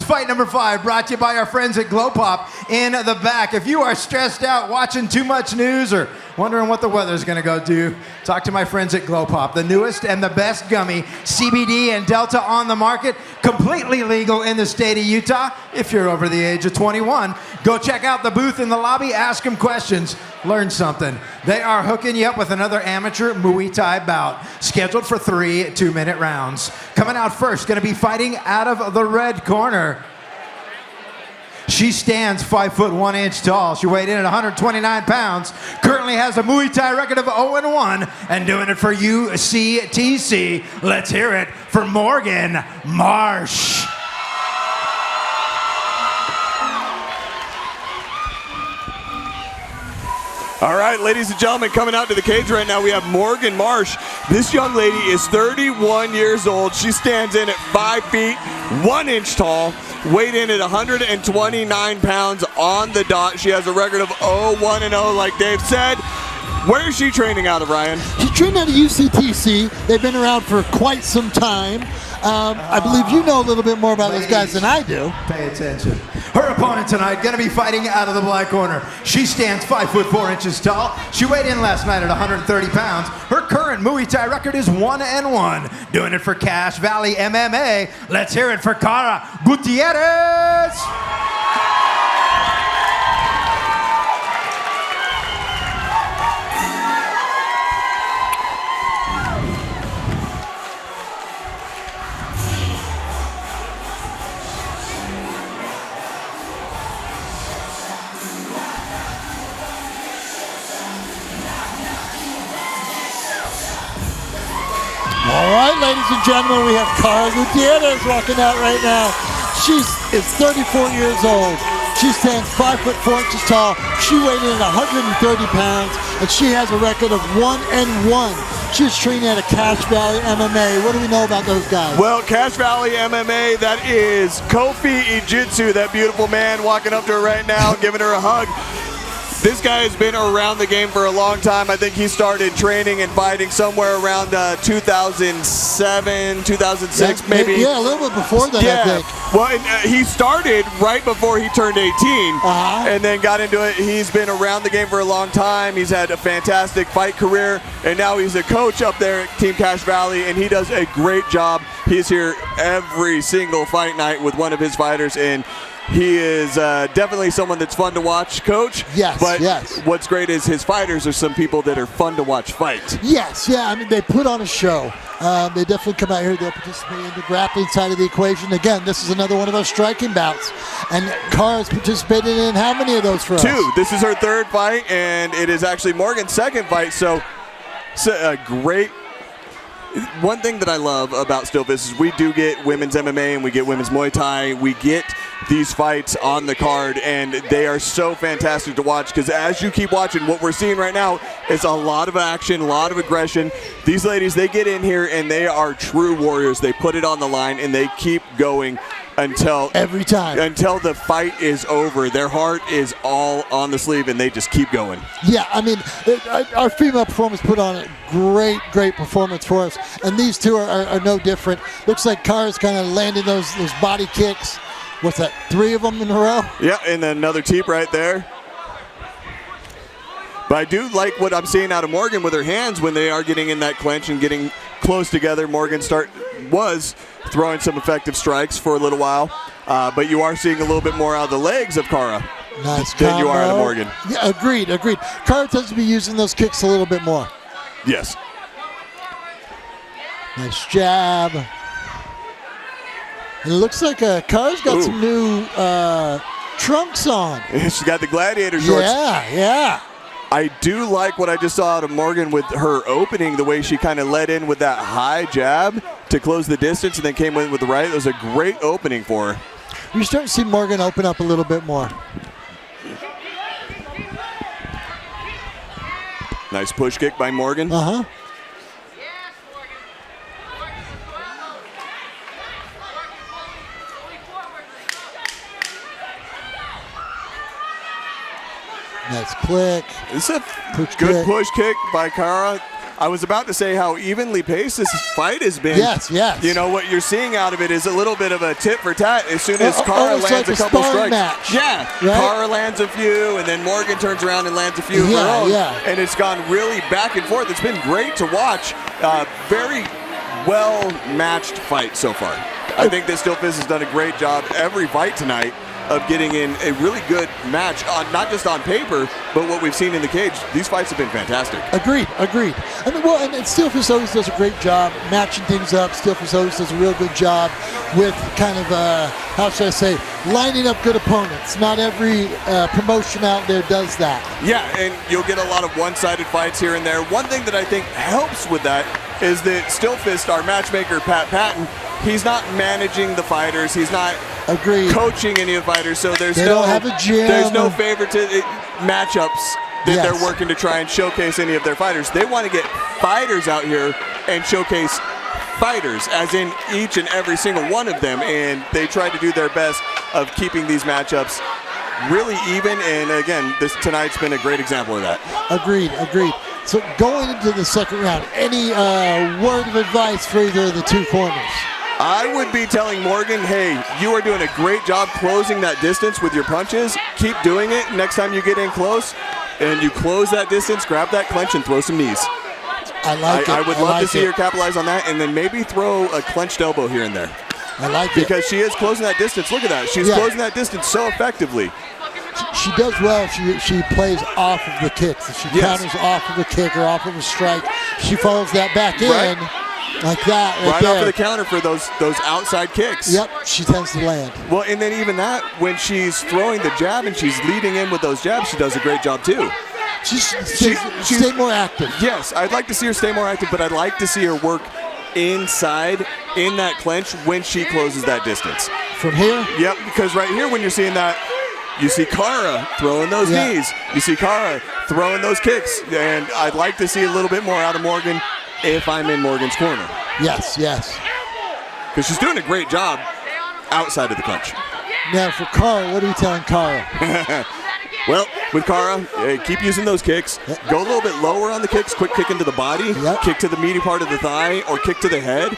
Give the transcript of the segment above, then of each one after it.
Fight number 5 brought to you by our friends at Glow Pop in the back. If you are stressed out watching too much news or wondering what the weather's going to go do, talk to my friends at Glow Pop, the newest and the best gummy, CBD and Delta on the market, completely legal in the state of Utah. If you're over the age of 21, go check out the booth in the lobby, ask them questions, learn something. They are hooking you up with another amateur Muay Thai bout, scheduled for 3 2-minute rounds. Coming out first, going to be fighting out of the red corner. She stands 5 foot 1 inch tall. She weighed in at 129 pounds. Currently has a Muay Thai record of 0-1 and doing it for UCTC. Let's hear it for Morgan Marsh. All right, ladies and gentlemen, coming out to the cage right now, we have Morgan Marsh. This young lady is 31 years old. She stands in at 5 feet 1 inch tall, weighed in at 129 pounds on the dot. She has a record of 0-1-0, like Dave said. Where is she training out of, Ryan? She's training out of UCTC. They've been around for quite some time. I believe you know a little bit more about those guys than I do. Pay attention. Her opponent tonight going to be fighting out of the black corner. She stands 5 foot 4 inches tall. She weighed in last night at 130 pounds. Her current Muay Thai record is 1-1. Doing it for Cache Valley MMA. Let's hear it for Cara Guitierrez. All right, ladies and gentlemen, we have Cara Guier walking out right now. She is 34 years old. She stands 5 foot 4 inches tall. She weighed in at 130 pounds, and she has a record of 1-1. She's training at a Cache Valley MMA. What do we know about those guys? Well, Cache Valley MMA, that is Kofi Ijitsu, that beautiful man walking up to her right now, giving her a hug. This guy has been around the game for a long time. I think he started training and fighting somewhere around 2007, 2006, maybe. Yeah, a little bit before that, I think. Well, and, he started right before he turned 18, and then got into it. He's been around the game for a long time. He's had a fantastic fight career, and now he's a coach up there at Team Cache Valley, and he does a great job. He's here every single fight night with one of his fighters, and he is definitely someone that's fun to watch, Coach. Yes, but yes. What's great is his fighters are some people that are fun to watch fight. Yes, yeah. I mean, they put on a show. They definitely come out here. They'll participate in the grappling side of the equation. Again, this is another one of those striking bouts. And Cara's participated in how many of those for us? 2. This is her 3rd fight, and it is actually Morgan's 2nd fight. So it's a great. One thing that I love about SteelFist is we do get women's MMA and we get women's Muay Thai. We get these fights on the card, and they are so fantastic to watch because as you keep watching, what we're seeing right now is a lot of action, a lot of aggression. These ladies, they get in here and they are true warriors. They put it on the line and they keep going until every time, until the fight is over. Their heart is all on the sleeve and they just keep going. Yeah, I mean, our female performers put on a great performance for us, and these two are no different. Looks like Cara's kind of landing those body kicks. What's that, 3 of them in a row? Yeah, and then another teep right there. But I do like what I'm seeing out of Morgan with her hands when they are getting in that clinch and getting close together. Morgan was throwing some effective strikes for a little while, but you are seeing a little bit more out of the legs of Cara than you are out of Morgan. Yeah, agreed. Cara tends to be using those kicks a little bit more. Yes. Nice jab. And it looks like Cara's got some new trunks on. She's got the gladiator shorts. Yeah. I do like what I just saw out of Morgan with her opening, the way she kind of led in with that high jab to close the distance and then came in with the right. It was a great opening for her. You're starting to see Morgan open up a little bit more. Nice push kick by Morgan. Nice click. It's a good push kick by Cara. I was about to say how evenly paced this fight has been. Yes, yes. You know, what you're seeing out of it is a little bit of a tit for tat as soon as Cara almost lands like a couple strikes. match, yeah, right? Cara lands a few, and then Morgan turns around and lands a few of her own. And it's gone really back and forth. It's been great to watch. Very well-matched fight so far. I think that SteelFist has done a great job every fight tonight of getting in a really good match, not just on paper, but what we've seen in the cage. These fights have been fantastic. Agreed. I mean, well, and SteelFist always does a great job matching things up. SteelFist always does a real good job with kind of, how should I say, lining up good opponents. Not every promotion out there does that. Yeah, and you'll get a lot of one-sided fights here and there. One thing that I think helps with that is that SteelFist, our matchmaker, Pat Patton, he's not managing the fighters. He's not coaching any of the fighters. So there's don't have a gym. There's no favoritism matchups that they're working to try and showcase any of their fighters. They want to get fighters out here and showcase fighters, as in each and every single one of them. And they try to do their best of keeping these matchups really even. And again, tonight's been a great example of that. Agreed. So going into the second round, any word of advice for either of the two corners? I would be telling Morgan, hey, you are doing a great job closing that distance with your punches. Keep doing it. Next time you get in close and you close that distance, grab that clench and throw some knees. I like it. I would love to see her capitalize on that, and then maybe throw a clenched elbow here and there. I like it. Because she is closing that distance. Look at that. She's closing that distance so effectively. She does well if she plays off of the kicks. If she counters off of a kick or off of a strike, she follows that back in like that right off of the counter for those outside kicks. Yep, she tends to land. Well, and then even that, when she's throwing the jab and she's leading in with those jabs, she does a great job too. She stay more active. Yes, I'd like to see her stay more active, but I'd like to see her work inside in that clinch when she closes that distance. From here? Yep, because right here when you're seeing that, you see Cara throwing those knees. You see Cara throwing those kicks. And I'd like to see a little bit more out of Morgan if I'm in Morgan's corner. Yes. Because she's doing a great job outside of the clinch. Now for Cara, what are we telling Cara? Well, with Cara, keep using those kicks. Go a little bit lower on the kicks. Quick kick into the body. Kick to the meaty part of the thigh or kick to the head.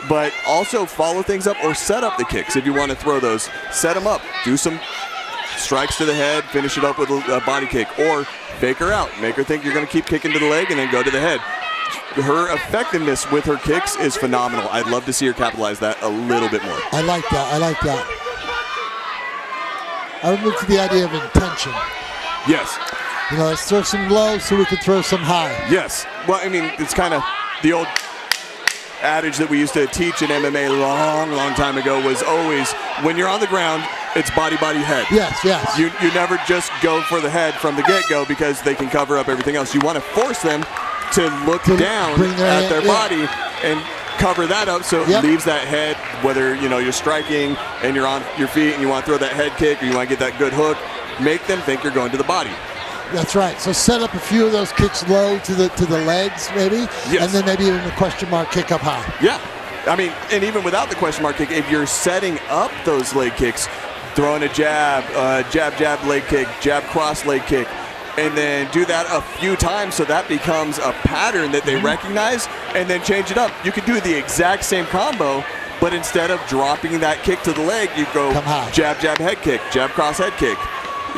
But also follow things up or set up the kicks if you want to throw those. Set them up. Do some strikes to the head, finish it up with a body kick, or fake her out. Make her think you're going to keep kicking to the leg and then go to the head. Her effectiveness with her kicks is phenomenal. I'd love to see her capitalize that a little bit more. I like that. I would move to the idea of intention. Yes. You know, let's throw some low so we can throw some high. Yes. Well, I mean, it's kind of the old adage that we used to teach in MMA long time ago was always, when you're on the ground, it's body, head. Yes. You never just go for the head from the get-go because they can cover up everything else. You want to force them to look down at their body and cover that up so it leaves that head, whether you're striking and you're on your feet and you want to throw that head kick or you want to get that good hook, make them think you're going to the body. That's right. So set up a few of those kicks low to the legs, maybe, and then maybe even a question mark kick up high. Yeah. I mean, and even without the question mark kick, if you're setting up those leg kicks, throwing a jab, jab, leg kick, jab, cross, leg kick, and then do that a few times so that becomes a pattern that they recognize, and then change it up. You can do the exact same combo, but instead of dropping that kick to the leg, you go jab, head kick, jab, cross, head kick.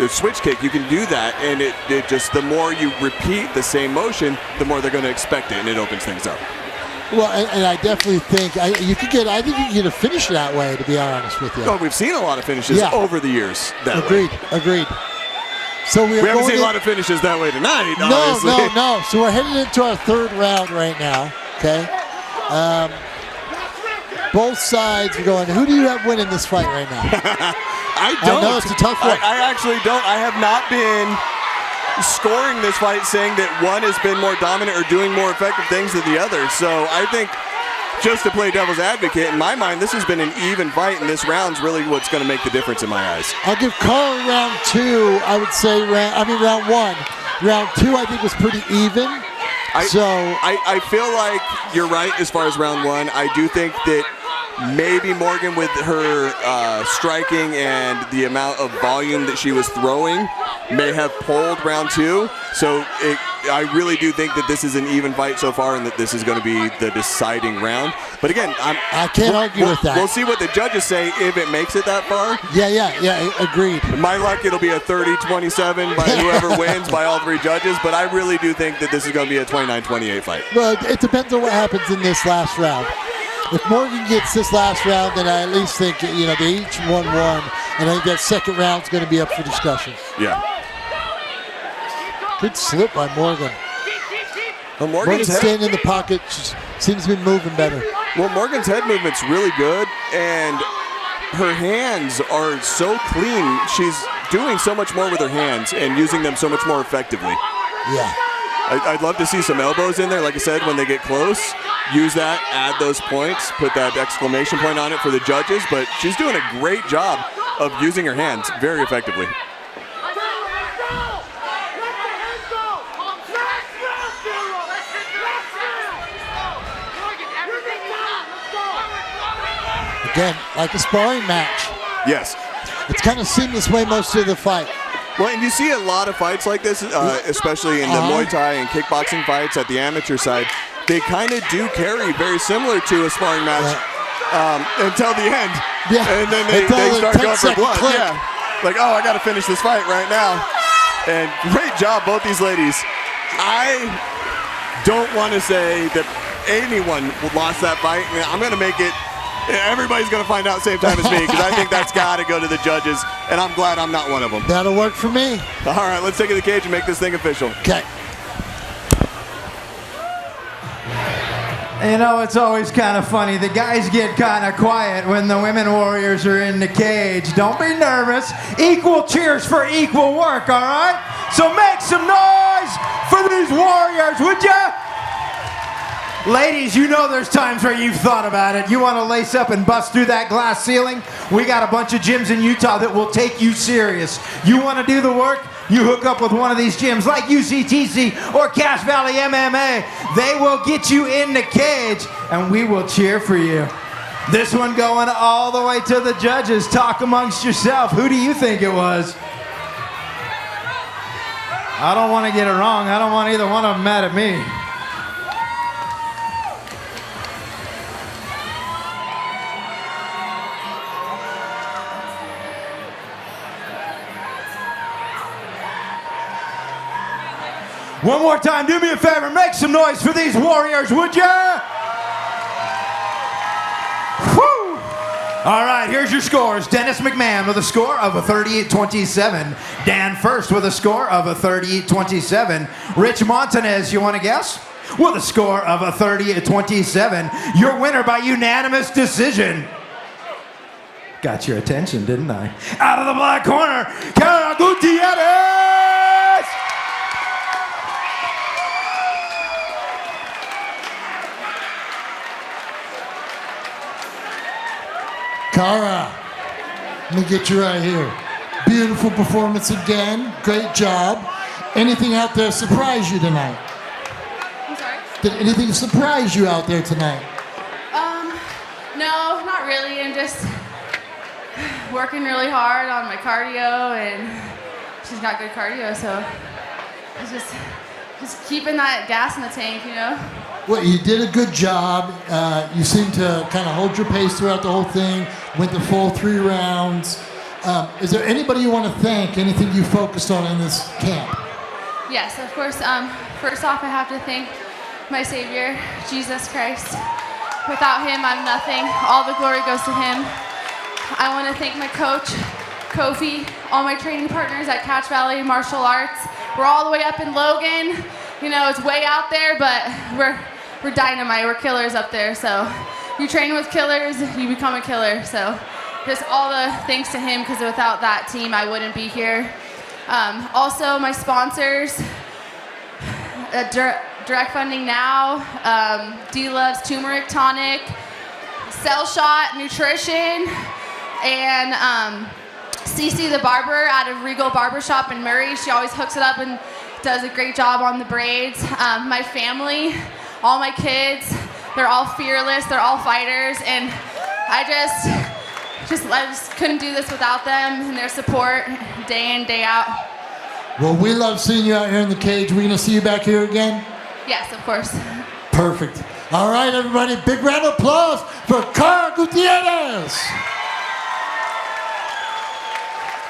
Switch kick, you can do that, and it just, the more you repeat the same motion, the more they're going to expect it, and it opens things up. Well, and I definitely think I think you could get a finish that way, to be honest with you. Oh, we've seen a lot of finishes over the years that way. Agreed. So we haven't seen a lot of finishes that way tonight, obviously. No. So we're heading into our third round right now, okay? Both sides are going, who do you have winning this fight right now? I don't. I know it's a tough one. I actually don't. I have not been scoring this fight saying that one has been more dominant or doing more effective things than the other. So I think, just to play devil's advocate, in my mind, this has been an even fight, and this round's really what's going to make the difference in my eyes. I'll give Cara round two, I would say, round one. Round two, I think, was pretty even. I feel like you're right as far as round one. I do think that Maybe Morgan, with her striking and the amount of volume that she was throwing, may have pulled round 2. So I really do think that this is an even fight so far, and that this is going to be the deciding round. But again, I can't argue with that. We'll see what the judges say if it makes it that far. Yeah, agreed. My luck, it'll be a 30-27 by whoever wins by all 3 judges. But I really do think that this is going to be a 29-28 fight. Well, it depends on what happens in this last round. If Morgan gets this last round, then I at least think, they each won one, and I think that second round's going to be up for discussion. Yeah. Good slip by Morgan. Well, Morgan's staying in the pocket, just seems to be moving better. Well, Morgan's head movement's really good, and her hands are so clean. She's doing so much more with her hands and using them so much more effectively. Yeah. I'd love to see some elbows in there, like I said, when they get close. Use that, add those points, put that exclamation point on it for the judges. But she's doing a great job of using her hands very effectively. Again, like a sparring match. Yes. It's kind of seamless way most of the fight. Well, and you see a lot of fights like this, especially in the Muay Thai and kickboxing fights at the amateur side. They kind of do carry very similar to a sparring match until the end. Yeah. And then they start going for blood. Clip. Yeah. Like, oh, I got to finish this fight right now. And great job, both these ladies. I don't want to say that anyone lost that fight. I'm going to make it. Everybody's going to find out same time as me, because I think that's got to go to the judges, and I'm glad I'm not one of them. That'll work for me. All right, let's take it to the cage and make this thing official. Okay. It's always kind of funny. The guys get kind of quiet when the women warriors are in the cage. Don't be nervous. Equal cheers for equal work, all right? So make some noise for these warriors, would ya? Ladies, there's times where you've thought about it. You want to lace up and bust through that glass ceiling? We got a bunch of gyms in Utah that will take you serious. You want to do the work? You hook up with one of these gyms like UCTC or Cache Valley MMA. They will get you in the cage, and we will cheer for you. This one going all the way to the judges. Talk amongst yourself. Who do you think it was? I don't want to get it wrong. I don't want either one of them mad at me. One more time, do me a favor, make some noise for these warriors, would ya? Whew. All right, here's your scores. Dennis McMahon with a score of a 38-27. Dan First with a score of a 38-27. Rich Montanez, you want to guess? With a score of a 30-27. Your winner by unanimous decision. Got your attention, didn't I? Out of the black corner, Cara Guier. Cara, let me get you right here. Beautiful performance again. Great job. Anything out there surprise you tonight? I'm sorry? Did anything surprise you out there tonight? No, not really. I'm just working really hard on my cardio, and she's got good cardio, so it's just keeping that gas in the tank, Well, you did a good job. You seemed to kind of hold your pace throughout the whole thing, went the full 3 rounds. Is there anybody you want to thank, anything you focused on in this camp? Yes, of course. First off, I have to thank my Savior, Jesus Christ. Without him, I'm nothing. All the glory goes to him. I want to thank my coach, Kofi, all my training partners at Cache Valley Martial Arts. We're all the way up in Logan. It's way out there, but we're dynamite. We're killers up there. So you train with killers, you become a killer. So just all the thanks to him, because without that team, I wouldn't be here. Also, my sponsors, Direct Funding Now, D-Love's Turmeric Tonic, Cell Shot Nutrition, and Cece the Barber out of Regal Barbershop in Murray. She always hooks it up and does a great job on the braids. My family, all my kids, they're all fearless, they're all fighters, and I just couldn't do this without them and their support day in, day out. Well, we love seeing you out here in the cage. We're going to see you back here again? Yes, of course. Perfect. All right, everybody, big round of applause for Cara Guier.